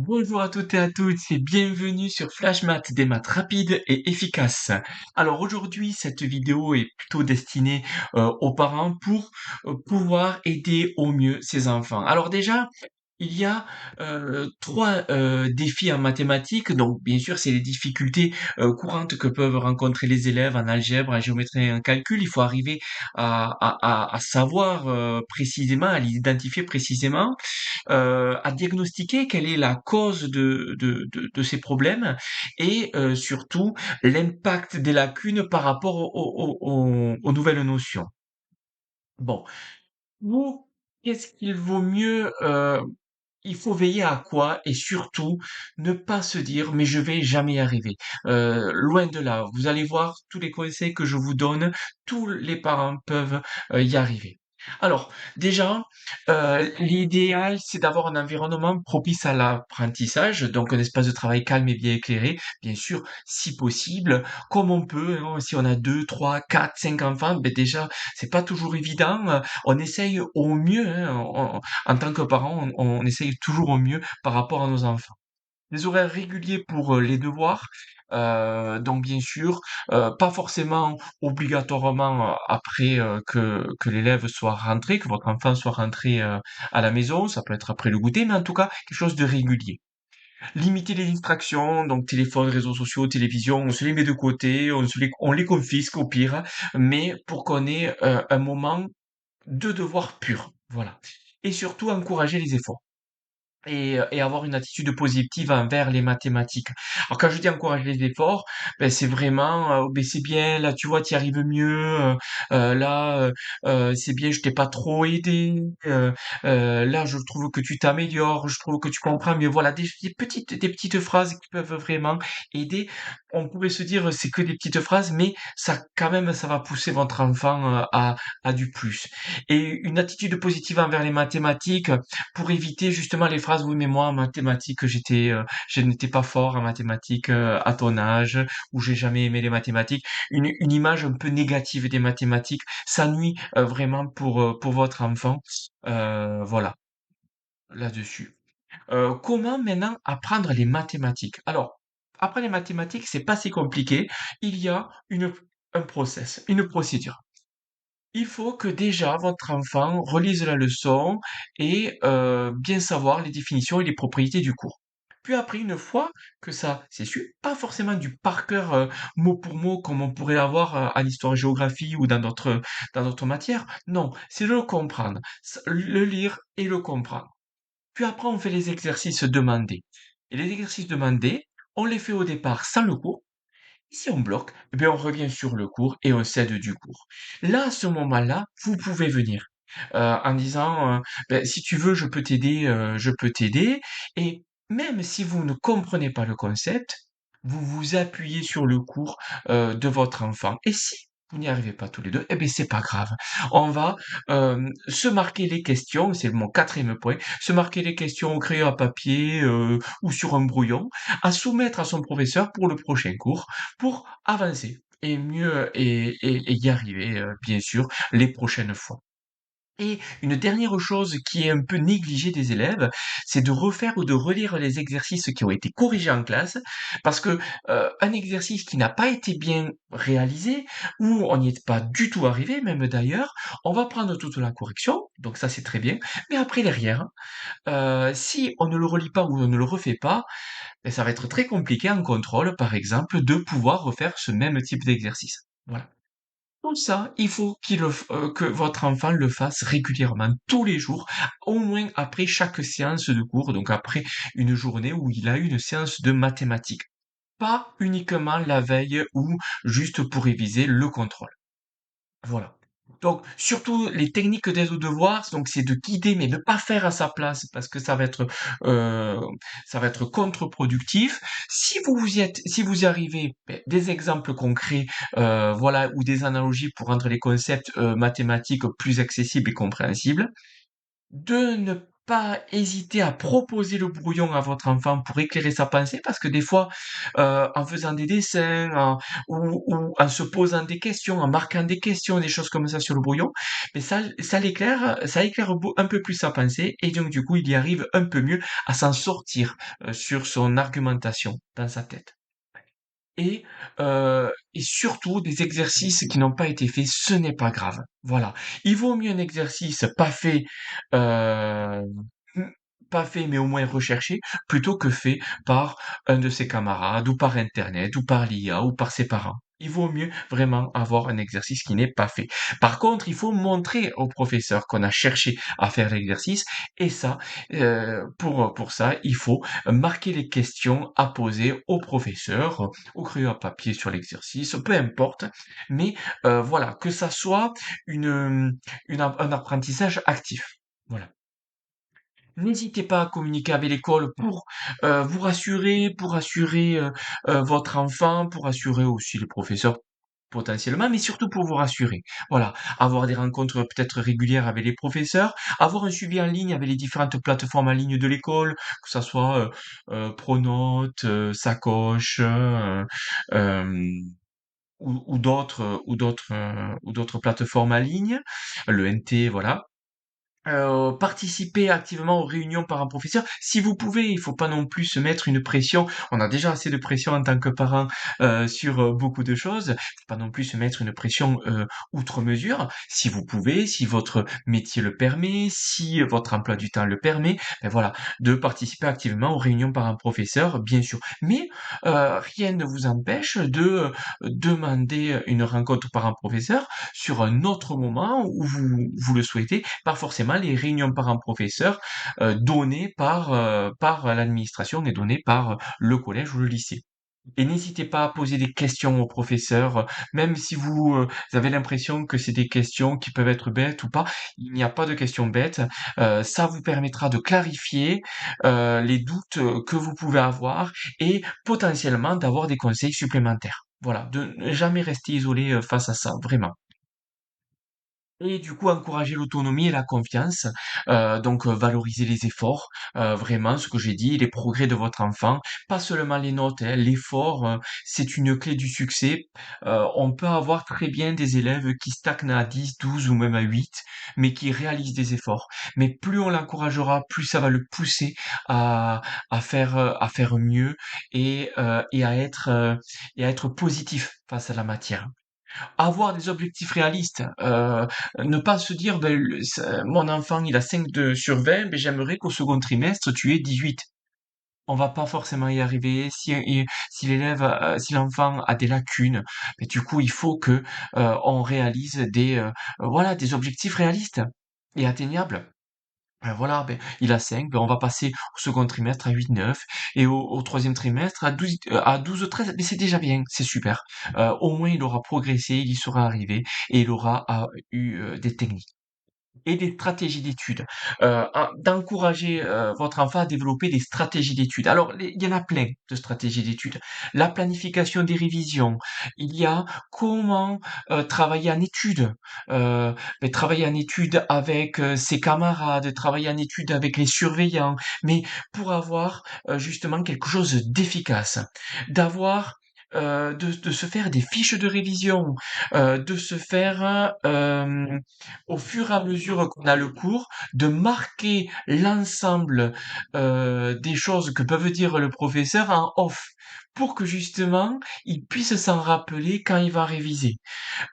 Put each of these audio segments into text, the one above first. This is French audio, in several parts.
Bonjour à toutes et à tous et bienvenue sur Flash Math, des maths rapides et efficaces. Alors aujourd'hui, cette vidéo est plutôt destinée aux parents pour pouvoir aider au mieux ses enfants. Alors déjà, il y a trois défis en mathématiques. Donc bien sûr, c'est les difficultés courantes que peuvent rencontrer les élèves en algèbre, en géométrie et en calcul. Il faut arriver à savoir précisément, à les identifier précisément, à diagnostiquer quelle est la cause de ces problèmes et surtout l'impact des lacunes par rapport aux nouvelles notions. Bon, vous, qu'est-ce qu'il vaut mieux, il faut veiller à quoi et surtout ne pas se dire mais je vais jamais y arriver. Loin de là. Vous allez voir tous les conseils que je vous donne, tous les parents peuvent y arriver. Alors déjà, l'idéal c'est d'avoir un environnement propice à l'apprentissage, donc un espace de travail calme et bien éclairé, bien sûr, si possible, comme on peut, hein, si on a 2, 3, 4, 5 enfants, ben déjà c'est pas toujours évident. On essaye au mieux, hein, en tant que parent, on essaye toujours au mieux par rapport à nos enfants. Des horaires réguliers pour les devoirs, donc bien sûr, pas forcément obligatoirement après que l'élève soit rentré, que votre enfant soit rentré à la maison, ça peut être après le goûter, mais en tout cas quelque chose de régulier. Limiter les distractions, donc téléphone, réseaux sociaux, télévision, on se les met de côté, on les confisque au pire, mais pour qu'on ait un moment de devoir pur, voilà. Et surtout encourager les efforts et avoir une attitude positive envers les mathématiques. Alors quand je dis encourager les efforts, ben c'est vraiment, ben c'est bien, là tu vois, tu y arrives mieux, là, c'est bien, je t'ai pas trop aidé, là je trouve que tu t'améliores, je trouve que tu comprends mieux. Voilà, des petites phrases qui peuvent vraiment aider. On pouvait se dire c'est que des petites phrases, mais ça quand même ça va pousser votre enfant à du plus. Et une attitude positive envers les mathématiques, pour éviter justement les phrases oui mais moi en mathématiques je n'étais pas fort en mathématiques à ton âge, ou j'ai jamais aimé les mathématiques. Une image un peu négative des mathématiques, ça nuit vraiment pour votre enfant. Voilà, là-dessus. Comment maintenant apprendre les mathématiques? Alors, apprendre les mathématiques, c'est pas si compliqué. Il y a un process, une procédure. Il faut que déjà votre enfant relise la leçon et bien savoir les définitions et les propriétés du cours. Puis après, une fois que ça c'est su, pas forcément du par cœur mot pour mot comme on pourrait avoir en histoire-géographie ou dans d'autres matières. Non, c'est le comprendre, le lire et le comprendre. Puis après, on fait les exercices demandés. Et les exercices demandés, on les fait au départ sans le cours. Si on bloque, eh bien on revient sur le cours et on cède du cours. Là, à ce moment-là, vous pouvez venir en disant, ben, si tu veux, je peux t'aider. Et même si vous ne comprenez pas le concept, vous vous appuyez sur le cours de votre enfant. Et si vous n'y arrivez pas tous les deux, eh bien c'est pas grave. On va se marquer les questions, c'est mon quatrième point, se marquer les questions au crayon à papier ou sur un brouillon, à soumettre à son professeur pour le prochain cours pour avancer et mieux et y arriver, bien sûr, les prochaines fois. Et une dernière chose qui est un peu négligée des élèves, c'est de refaire ou de relire les exercices qui ont été corrigés en classe, parce que un exercice qui n'a pas été bien réalisé, ou on n'y est pas du tout arrivé, même d'ailleurs, on va prendre toute la correction, donc ça c'est très bien, mais après derrière, si on ne le relit pas ou on ne le refait pas, ben, ça va être très compliqué en contrôle, par exemple, de pouvoir refaire ce même type d'exercice. Voilà. Tout ça, il faut que votre enfant le fasse régulièrement, tous les jours, au moins après chaque séance de cours, donc après une journée où il a eu une séance de mathématiques. Pas uniquement la veille ou juste pour réviser le contrôle. Voilà. Donc, surtout les techniques d'aide aux devoirs, donc c'est de guider, mais ne pas faire à sa place parce que euh, ça va être contre-productif. Si vous y arrivez, ben, des exemples concrets, voilà, ou des analogies pour rendre les concepts mathématiques plus accessibles et compréhensibles. De ne pas hésiter à proposer le brouillon à votre enfant pour éclairer sa pensée, parce que des fois, en faisant des dessins, ou en se posant des questions, en marquant des questions, des choses comme ça sur le brouillon, mais ça éclaire un peu plus sa pensée, et donc du coup, il y arrive un peu mieux à s'en sortir sur son argumentation dans sa tête. Et surtout des exercices qui n'ont pas été faits, ce n'est pas grave. Voilà. Il vaut mieux un exercice heu, mmh, pas fait, mais au moins recherché, plutôt que fait par un de ses camarades ou par internet ou par l'IA ou par ses parents. Il vaut mieux vraiment avoir un exercice qui n'est pas fait. Par contre, il faut montrer au professeur qu'on a cherché à faire l'exercice, et ça, pour ça, il faut marquer les questions à poser au professeur, au crayon à papier sur l'exercice, peu importe, mais voilà, que ça soit un apprentissage actif. Voilà. N'hésitez pas à communiquer avec l'école pour vous rassurer votre enfant, pour rassurer aussi le professeur potentiellement, mais surtout pour vous rassurer. Voilà, avoir des rencontres peut-être régulières avec les professeurs, avoir un suivi en ligne avec les différentes plateformes en ligne de l'école, que ça soit Pronote, Sacoche, ou d'autres plateformes en ligne, le NT, voilà. Participer activement aux réunions par un professeur. Si vous pouvez, il faut pas non plus se mettre une pression. On a déjà assez de pression en tant que parent sur beaucoup de choses. Faut pas non plus se mettre une pression outre mesure. Si vous pouvez, si votre métier le permet, si votre emploi du temps le permet, ben voilà, de participer activement aux réunions par un professeur, bien sûr. Mais rien ne vous empêche de demander une rencontre par un professeur sur un autre moment où vous le souhaitez, pas forcément les réunions parents-professeurs données par l'administration et données par le collège ou le lycée. Et n'hésitez pas à poser des questions aux professeurs, même si vous avez l'impression que c'est des questions qui peuvent être bêtes ou pas, il n'y a pas de questions bêtes. Ça vous permettra de clarifier les doutes que vous pouvez avoir, et potentiellement d'avoir des conseils supplémentaires. Voilà, de ne jamais rester isolé face à ça, vraiment. Et du coup, encourager l'autonomie et la confiance, donc valoriser les efforts, vraiment ce que j'ai dit, les progrès de votre enfant, pas seulement les notes, hein, l'effort, c'est une clé du succès. On peut avoir très bien des élèves qui stagnent à 10, 12 ou même à 8, mais qui réalisent des efforts. Mais plus on l'encouragera, plus ça va le pousser à à faire mieux, et à être positif face à la matière. Avoir des objectifs réalistes, ne pas se dire: «Beh, mon enfant il a 5 sur 20, beh, j'aimerais qu'au second trimestre tu aies 18». On va pas forcément y arriver si l'enfant a des lacunes, beh, du coup il faut que on réalise voilà, des objectifs réalistes et atteignables. Voilà, ben, il a 5, ben, on va passer au second trimestre à 8, 9, et au troisième trimestre à 12, 13, mais c'est déjà bien, c'est super. Au moins il aura progressé, il y sera arrivé, et il aura eu des techniques et des stratégies d'études. D'encourager votre enfant à développer des stratégies d'études. Alors, il y en a plein de stratégies d'études. La planification des révisions. Il y a comment travailler en études. Travailler en études avec ses camarades, travailler en études avec les surveillants, mais pour avoir justement quelque chose d'efficace. D'avoir de se faire des fiches de révision, de se faire au fur et à mesure qu'on a le cours, de marquer l'ensemble des choses que peuvent dire le professeur en off, pour que justement il puisse s'en rappeler quand il va réviser.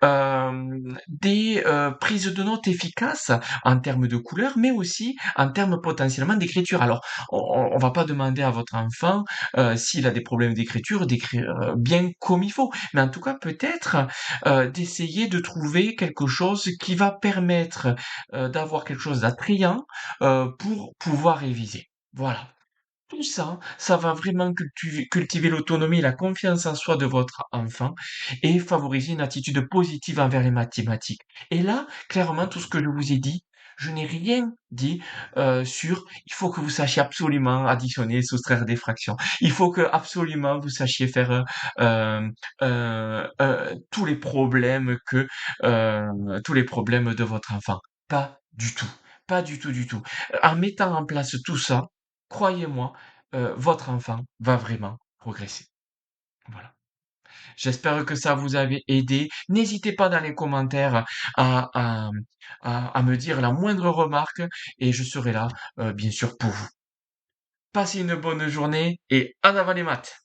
Des prises de notes efficaces en termes de couleur, mais aussi en termes potentiellement d'écriture. Alors, on va pas demander à votre enfant, s'il a des problèmes d'écriture, d'écrire bien comme il faut, mais en tout cas peut-être d'essayer de trouver quelque chose qui va permettre d'avoir quelque chose d'attrayant pour pouvoir réviser. Voilà. Tout ça, ça va vraiment cultiver l'autonomie et la confiance en soi de votre enfant, et favoriser une attitude positive envers les mathématiques. Et là, clairement, tout ce que je vous ai dit, je n'ai rien dit sur il faut que vous sachiez absolument additionner, soustraire des fractions. Il faut que absolument vous sachiez faire tous les problèmes de votre enfant. Pas du tout. Pas du tout, du tout. En mettant en place tout ça, croyez-moi, votre enfant va vraiment progresser. Voilà. J'espère que ça vous avait aidé. N'hésitez pas dans les commentaires à, à, à me dire la moindre remarque et je serai là, bien sûr, pour vous. Passez une bonne journée et en avant les maths!